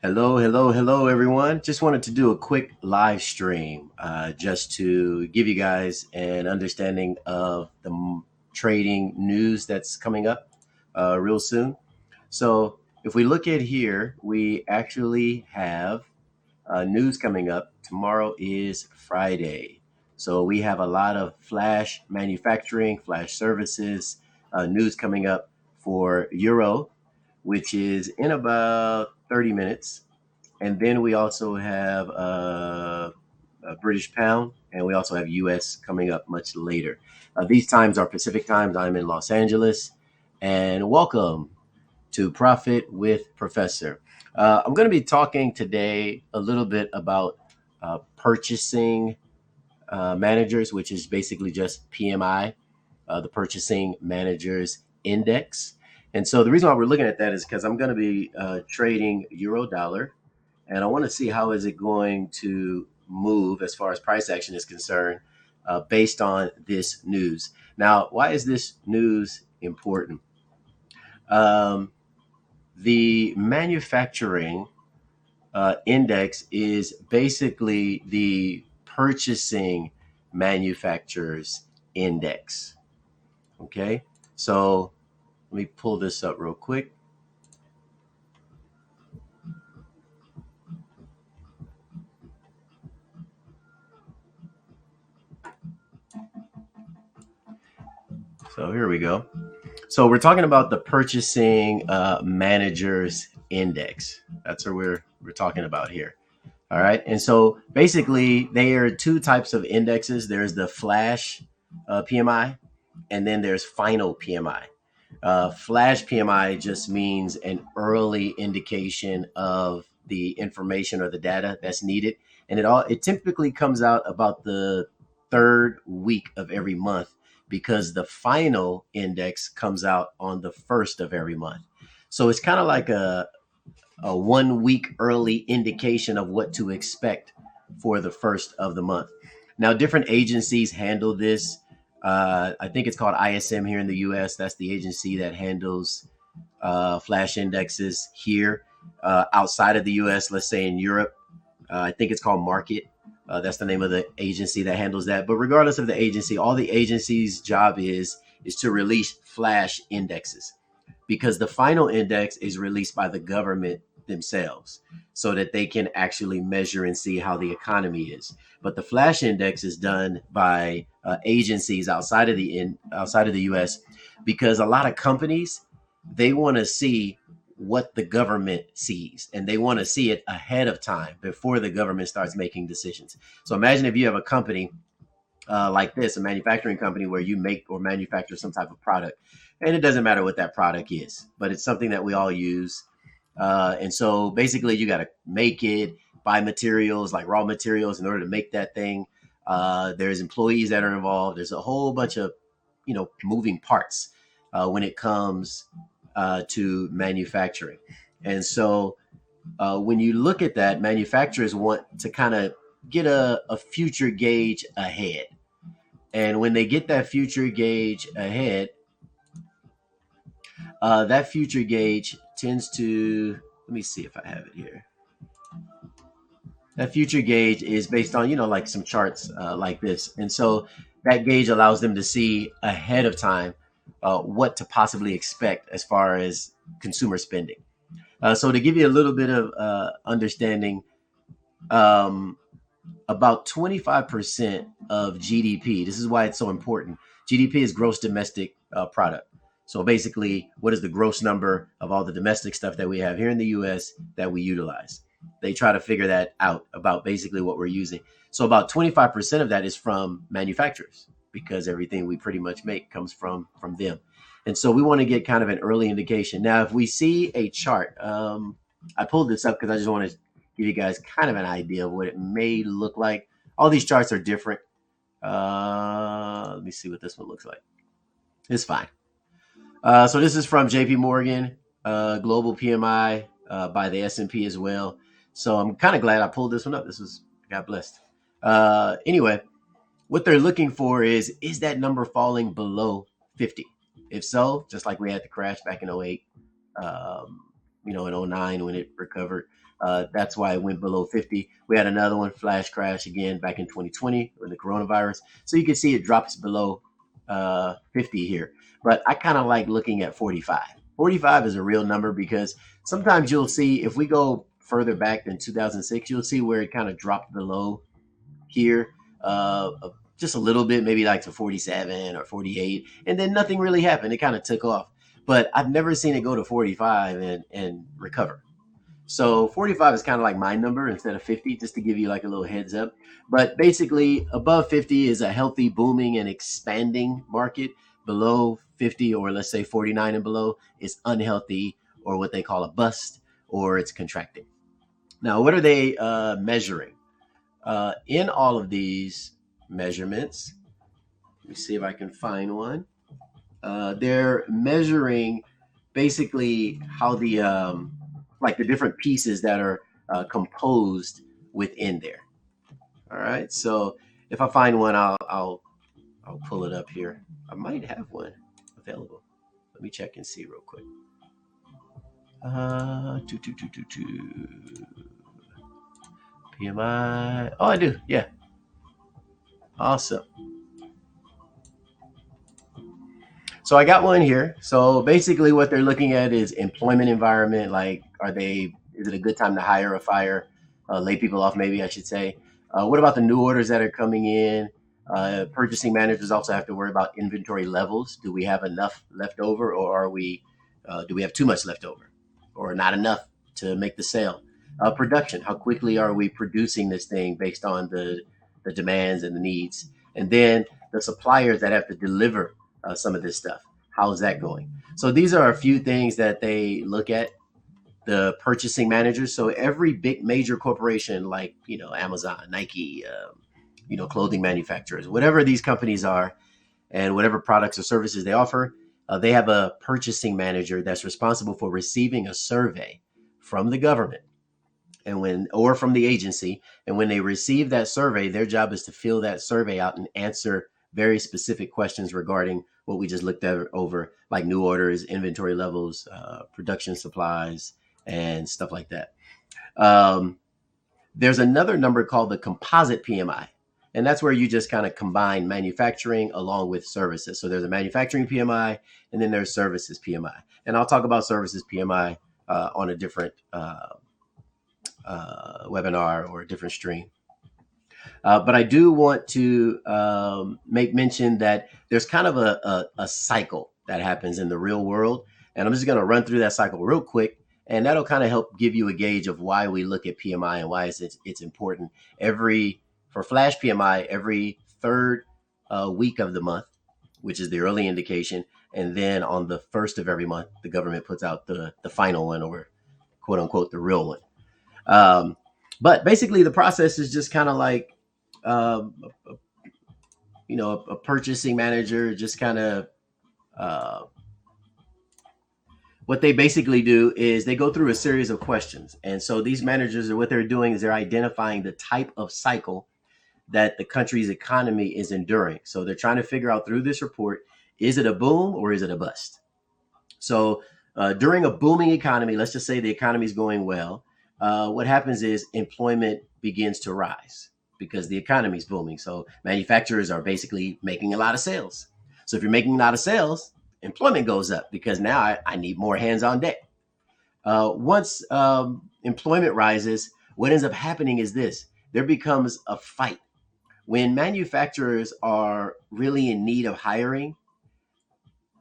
Hello, hello, hello, everyone. Just wanted to do a quick live stream just to give you guys an understanding of the trading news that's coming up real soon. So, if we look at here, we actually have news coming up. Tomorrow is Friday. So, we have a lot of flash manufacturing, flash services news coming up for Euro, which is in about 30 minutes. And then we also have a British pound, and we also have US coming up much later. These times are Pacific times. I'm in Los Angeles, and welcome to Profit with Professor. I'm going to be talking today a little bit about purchasing managers, which is basically just PMI, the Purchasing Managers Index. And so the reason why we're looking at that is because I'm going to be trading euro dollar, and I want to see how is it going to move as far as price action is concerned based on this news. Now, why is this news important? Um, the manufacturing index is basically the purchasing manufacturers index. Okay, so let me pull this up real quick. So here we go. So we're talking about the purchasing managers index. That's what we're talking about here. All right, and so basically, there are two types of indexes. There's the flash PMI, and then there's final PMI. Flash PMI just means an early indication of the information or the data that's needed, and it typically comes out about the third week of every month because the final index comes out on the first of every month. So it's kind of like a 1 week early indication of what to expect for the first of the month. Now, different agencies handle this. I think it's called ISM here in the US. That's the agency that handles flash indexes here. Outside of the US, let's say in Europe, I think it's called Market. That's the name of the agency that handles that. But regardless of the agency, all the agency's job is to release flash indexes because the final index is released by the government themselves so that they can actually measure and see how the economy is. But the flash index is done by agencies outside of the US because a lot of companies they want to see what the government sees and they want to see it ahead of time before the government starts making decisions. So imagine if you have a company like this, a manufacturing company where you make or manufacture some type of product, and it doesn't matter what that product is, but it's something that we all use. And so basically, you got to make it, buy materials like raw materials in order to make that thing. There's employees that are involved. There's a whole bunch of moving parts when it comes to manufacturing. And so when you look at that, manufacturers want to kind of get a future gauge ahead. And when they get that future gauge ahead, that future gauge tends to, let me see if I have it here. That future gauge is based on, like some charts like this. And so that gauge allows them to see ahead of time what to possibly expect as far as consumer spending. So to give you a little bit of understanding, um, about 25% of GDP, this is why it's so important. GDP is gross domestic product. So basically, what is the gross number of all the domestic stuff that we have here in the US that we utilize? They try to figure that out about basically what we're using. So about 25% of that is from manufacturers because everything we pretty much make comes from them. And so we want to get kind of an early indication. Now, if we see a chart, I pulled this up because I just want to give you guys kind of an idea of what it may look like. All these charts are different. Let me see what this one looks like. It's fine. So this is from JP Morgan, global PMI by the S&P as well. So I'm kind of glad I pulled this one up. This was, God blessed. Anyway, what they're looking for is that number falling below 50? If so, just like we had the crash back in '08, in '09 when it recovered, That's why it went below 50. We had another one, flash crash again back in 2020 with the coronavirus. So you can see it drops below 50 here. But I kind of like looking at 45. 45 is a real number because sometimes you'll see if we go further back than 2006, you'll see where it kind of dropped below here just a little bit, maybe like to 47 or 48, and then nothing really happened. It kind of took off. But I've never seen it go to 45 and recover. So 45 is kind of like my number instead of 50, just to give you like a little heads up. But basically, above 50 is a healthy, booming, and expanding market. Below 50, or let's say 49 and below, is unhealthy, or what they call a bust, or it's contracting. Now, what are they measuring? In all of these measurements, let me see if I can find one. They're measuring basically how the like the different pieces that are composed within there. All right. So if I find one, I'll pull it up here. I might have one available. Let me check and see real quick. PMI. Oh, I do. Yeah. Awesome. So I got one here. So basically, what they're looking at is employment environment. Like, is it a good time to hire or fire, lay people off? Maybe I should say. What about the new orders that are coming in? Purchasing managers also have to worry about inventory levels. Do we have enough left over, or do we have too much left over, or not enough to make the sale? Production. How quickly are we producing this thing based on the demands and the needs? And then the suppliers that have to deliver some of this stuff. How is that going? So these are a few things that they look at, the purchasing managers. So every big major corporation like, Amazon, Nike, clothing manufacturers, whatever these companies are, and whatever products or services they offer, they have a purchasing manager that's responsible for receiving a survey from the government or from the agency. And when they receive that survey, their job is to fill that survey out and answer very specific questions regarding what we just looked at over, like new orders, inventory levels, production supplies, and stuff like that. There's another number called the composite PMI. And that's where you just kind of combine manufacturing along with services. So there's a manufacturing PMI, and then there's services PMI. And I'll talk about services PMI on a different webinar or a different stream. But I do want to make mention that there's kind of a cycle that happens in the real world. And I'm just going to run through that cycle real quick. And that'll kind of help give you a gauge of why we look at PMI and why it's important. For flash PMI, every third week of the month, which is the early indication. And then on the first of every month, the government puts out the final one, or quote unquote, the real one. But basically, the process is just kind of like, a purchasing manager just kind of, what they basically do is they go through a series of questions. And so these managers, what they're doing is they're identifying the type of cycle that the country's economy is enduring. So they're trying to figure out through this report, is it a boom or is it a bust? So during a booming economy, let's just say the economy is going well, what happens is employment begins to rise because the economy is booming. So manufacturers are basically making a lot of sales. So if you're making a lot of sales, employment goes up because now I need more hands on deck. Once employment rises, what ends up happening is this: there becomes a fight. When manufacturers are really in need of hiring,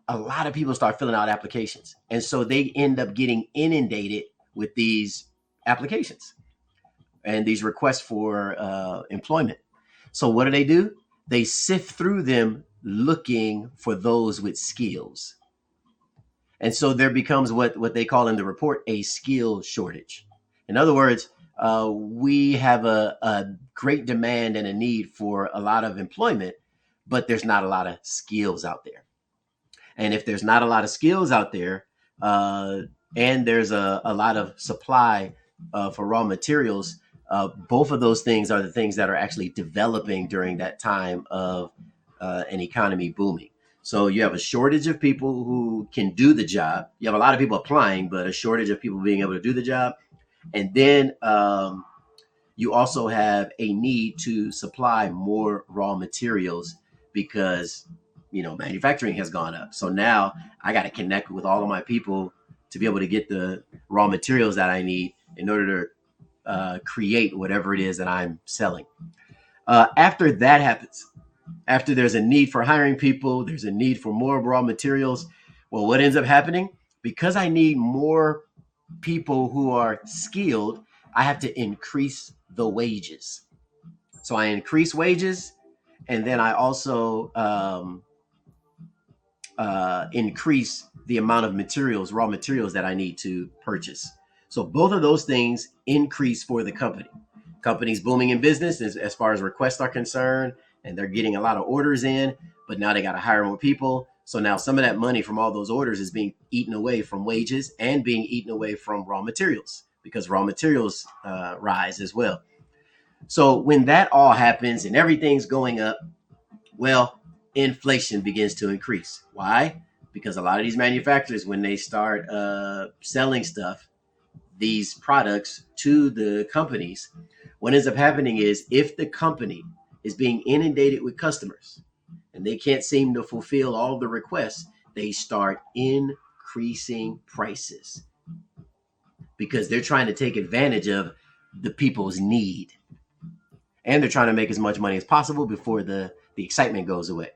a lot of people start filling out applications. And so they end up getting inundated with these applications and these requests for employment. So what do? They sift through them looking for those with skills. And so there becomes what they call in the report a skill shortage. In other words, we have a great demand and a need for a lot of employment, but there's not a lot of skills out there. And if there's not a lot of skills out there, and there's a lot of supply for raw materials, both of those things are the things that are actually developing during that time of an economy booming. So you have a shortage of people who can do the job. You have a lot of people applying, but a shortage of people being able to do the job. And then you also have a need to supply more raw materials because manufacturing has gone up. So now I got to connect with all of my people to be able to get the raw materials that I need in order to create whatever it is that I'm selling. After that happens, after there's a need for hiring people, there's a need for more raw materials. Well, what ends up happening? Because I need more people who are skilled, I have to increase the wages. So I increase wages, and then I also increase the amount of materials, raw materials that I need to purchase. So both of those things increase for the company. Company's booming in business as far as requests are concerned, and they're getting a lot of orders in, but now they got to hire more people. So now some of that money from all those orders is being eaten away from wages and being eaten away from raw materials because raw materials rise as well. So when that all happens and everything's going up, well, inflation begins to increase. Why? Because a lot of these manufacturers, when they start selling stuff, these products to the companies, what ends up happening is if the company is being inundated with customers and they can't seem to fulfill all the requests, they start increasing prices because they're trying to take advantage of the people's need. And they're trying to make as much money as possible before the excitement goes away.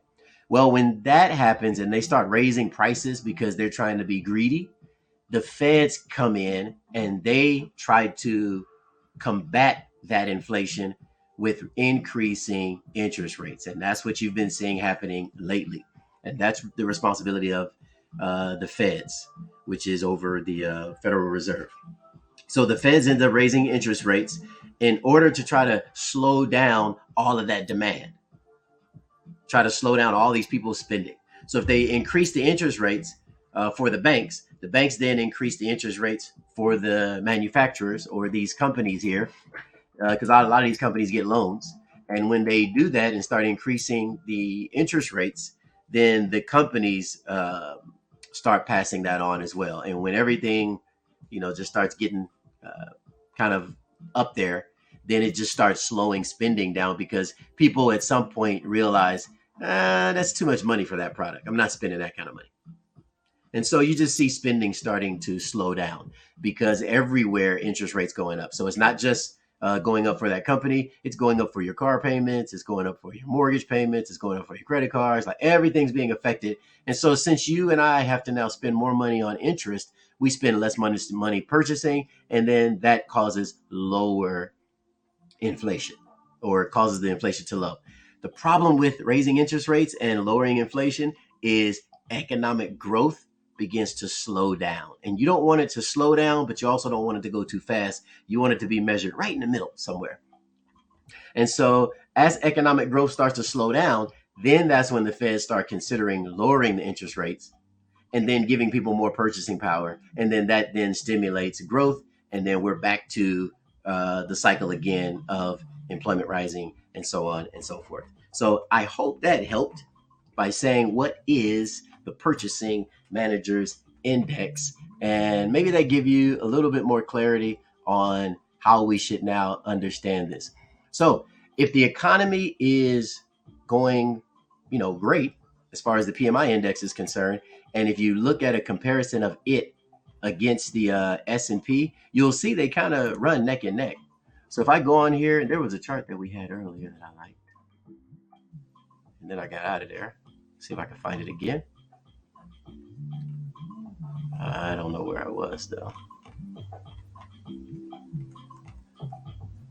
Well, when that happens and they start raising prices because they're trying to be greedy, the feds come in and they try to combat that inflation with increasing interest rates. And that's what you've been seeing happening lately. And that's the responsibility of the feds, which is over the Federal Reserve. So the feds end up raising interest rates in order to try to slow down all of that demand, try to slow down all these people's spending. So if they increase the interest rates for the banks then increase the interest rates for the manufacturers or these companies here, because a lot of these companies get loans. And when they do that and start increasing the interest rates, then the companies start passing that on as well. And when everything, just starts getting kind of up there, then it just starts slowing spending down because people at some point realize that's too much money for that product. I'm not spending that kind of money. And so you just see spending starting to slow down because everywhere interest rates going up. So it's not just going up for that company. It's going up for your car payments. It's going up for your mortgage payments. It's going up for your credit cards. Like everything's being affected. And so since you and I have to now spend more money on interest, we spend less money purchasing, and then that causes lower inflation or causes the inflation to low. The problem with raising interest rates and lowering inflation is economic growth begins to slow down. And you don't want it to slow down, but you also don't want it to go too fast. You want it to be measured right in the middle somewhere. And so as economic growth starts to slow down, then that's when the Feds start considering lowering the interest rates and then giving people more purchasing power. And then that then stimulates growth. And then we're back to the cycle again of employment rising and so on and so forth. So I hope that helped by saying what is the Purchasing Managers Index, and maybe that give you a little bit more clarity on how we should now understand this. So if the economy is going, great as far as the PMI index is concerned, and if you look at a comparison of it against the S&P, you'll see they kind of run neck and neck. So if I go on here, and there was a chart that we had earlier that I liked, and then I got out of there. See if I can find it again. I don't know where I was though.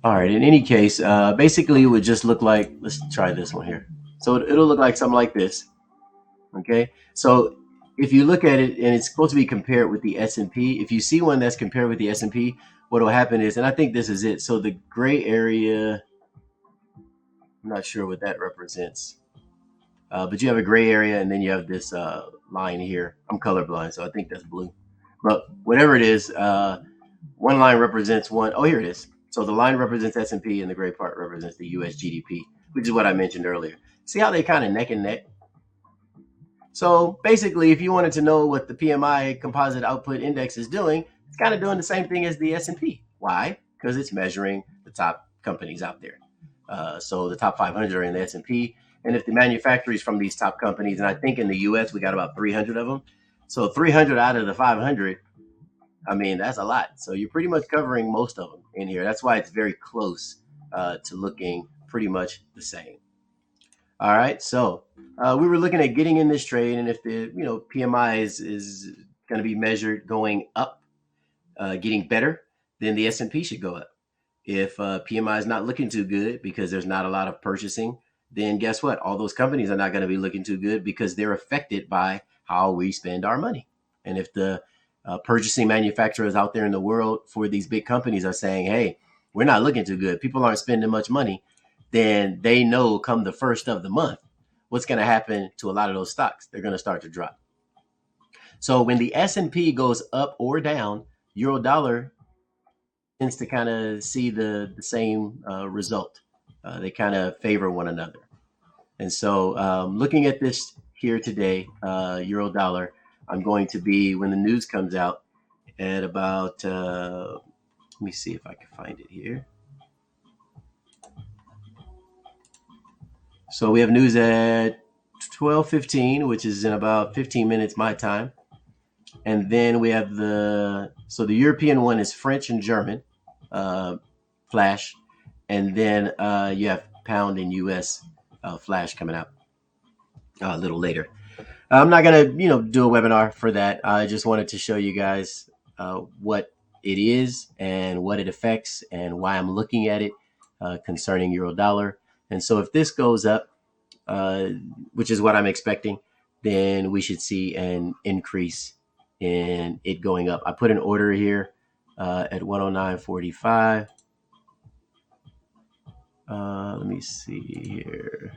All right. In any case, basically it would just look like, let's try this one here. So it'll look like something like this. Okay. So if you look at it and it's supposed to be compared with the S&P, if you see one that's compared with the S&P, what will happen is, and I think this is it. So the gray area, I'm not sure what that represents. But you have a gray area and then you have this line here. I'm colorblind, so I think that's blue. But whatever it is, one line represents one. Oh, here it is. So the line represents S&P and the gray part represents the US GDP, which is what I mentioned earlier. See how they kind of neck and neck? So basically, if you wanted to know what the PMI composite output index is doing, it's kind of doing the same thing as the S&P. Why? Because it's measuring the top companies out there. So the top 500 are in the S&P, and if the manufacturers from these top companies, and I think in the U.S. we got about 300 of them, so 300 out of the 500, I mean that's a lot. So you're pretty much covering most of them in here. That's why it's very close to looking pretty much the same. All right, so we were looking at getting in this trade, and if the PMI is going to be measured going up, getting better, then the S&P should go up. If PMI is not looking too good because there's not a lot of purchasing, then guess what? All those companies are not going to be looking too good because they're affected by how we spend our money. And if the purchasing manufacturers out there in the world for these big companies are saying, hey, we're not looking too good, people aren't spending much money, then they know come the first of the month, what's going to happen to a lot of those stocks? They're going to start to drop. So when the S&P goes up or down, euro dollar tends to kind of see the same result. They kind of favor one another. And so looking at this here today, euro dollar, I'm going to be, when the news comes out, at about, let me see if I can find it here. So we have news at 12:15, which is in about 15 minutes my time. And then we have the European one is French and German flash. And then you have pound and US flash coming out a little later. I'm not going to, do a webinar for that. I just wanted to show you guys what it is and what it affects and why I'm looking at it concerning euro dollar. And so if this goes up, which is what I'm expecting, then we should see an increase in it going up. I put an order here at 109.45. Let me see here.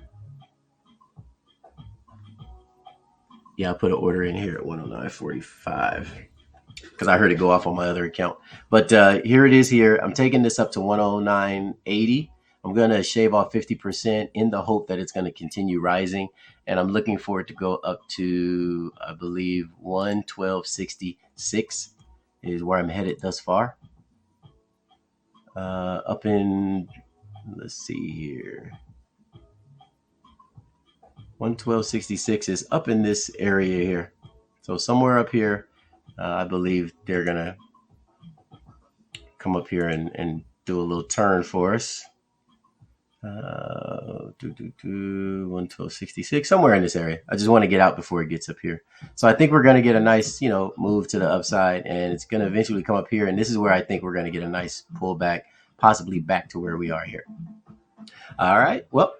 Yeah, I put an order in here at 109.45 because I heard it go off on my other account. But here it is here. I'm taking this up to 109.80. I'm going to shave off 50% in the hope that it's going to continue rising. And I'm looking for it to go up to, I believe, 112.66 is where I'm headed thus far. Up in, let's see here. 112.66 is up in this area here. So somewhere up here, I believe they're going to come up here and do a little turn for us. 112.66, somewhere in this area. I just want to get out before it gets up here. So I think we're going to get a nice, move to the upside, and it's going to eventually come up here. And this is where I think we're going to get a nice pullback, possibly back to where we are here. All right. Well,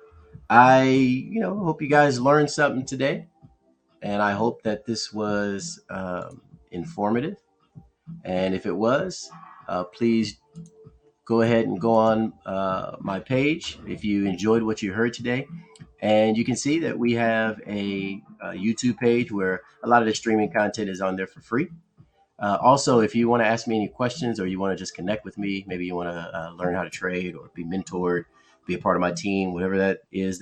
I, hope you guys learned something today, and I hope that this was informative. And if it was, please go ahead and go on my page if you enjoyed what you heard today. And you can see that we have a YouTube page where a lot of the streaming content is on there for free. Also, if you want to ask me any questions or you want to just connect with me, maybe you want to learn how to trade or be mentored, be a part of my team, whatever that is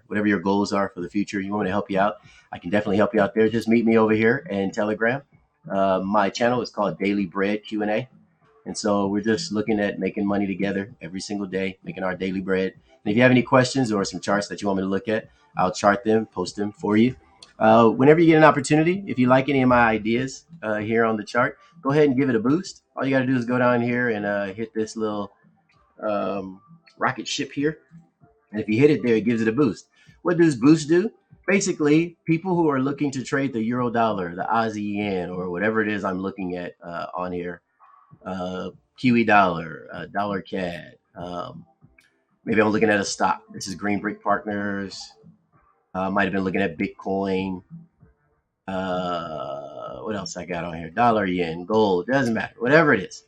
whatever your goals are for the future, you want me to help you out, I can definitely help you out there. Just meet me over here in Telegram. My channel is called Daily Bread Q&A. And so we're just looking at making money together every single day, making our daily bread. And if you have any questions or some charts that you want me to look at, I'll chart them, post them for you. Whenever you get an opportunity, if you like any of my ideas here on the chart, go ahead and give it a boost. All you got to do is go down here and hit this little rocket ship here. And if you hit it there, it gives it a boost. What does boost do? Basically, people who are looking to trade the euro dollar, the Aussie yen, or whatever it is I'm looking at on here, Kiwi dollar, dollar CAD. Maybe I'm looking at a stock. This is Green Brick Partners. Might have been looking at Bitcoin. What else I got on here? Dollar, yen, gold. Doesn't matter. Whatever it is.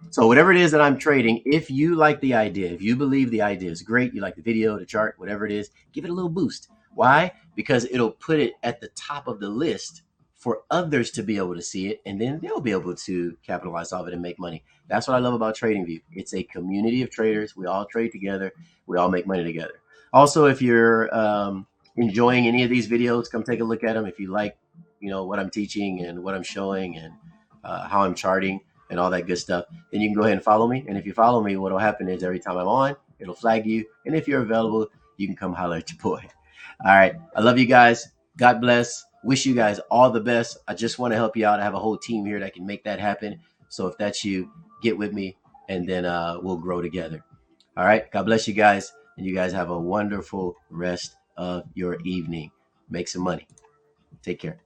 So whatever it is that I'm trading, if you like the idea, if you believe the idea is great, you like the video, the chart, whatever it is, give it a little boost. Why? Because it'll put it at the top of the list for others to be able to see it, and then they'll be able to capitalize off it and make money. That's what I love about TradingView. It's a community of traders. We all trade together. We all make money together. Also, if you're enjoying any of these videos, come take a look at them. If you like, what I'm teaching and what I'm showing and how I'm charting, and all that good stuff, then you can go ahead and follow me. And if you follow me, what'll happen is every time I'm on, it'll flag you. And if you're available, you can come holler at your boy. All right. I love you guys. God bless. Wish you guys all the best. I just want to help you out. I have a whole team here that can make that happen. So if that's you, get with me, and then we'll grow together. All right. God bless you guys. And you guys have a wonderful rest of your evening. Make some money. Take care.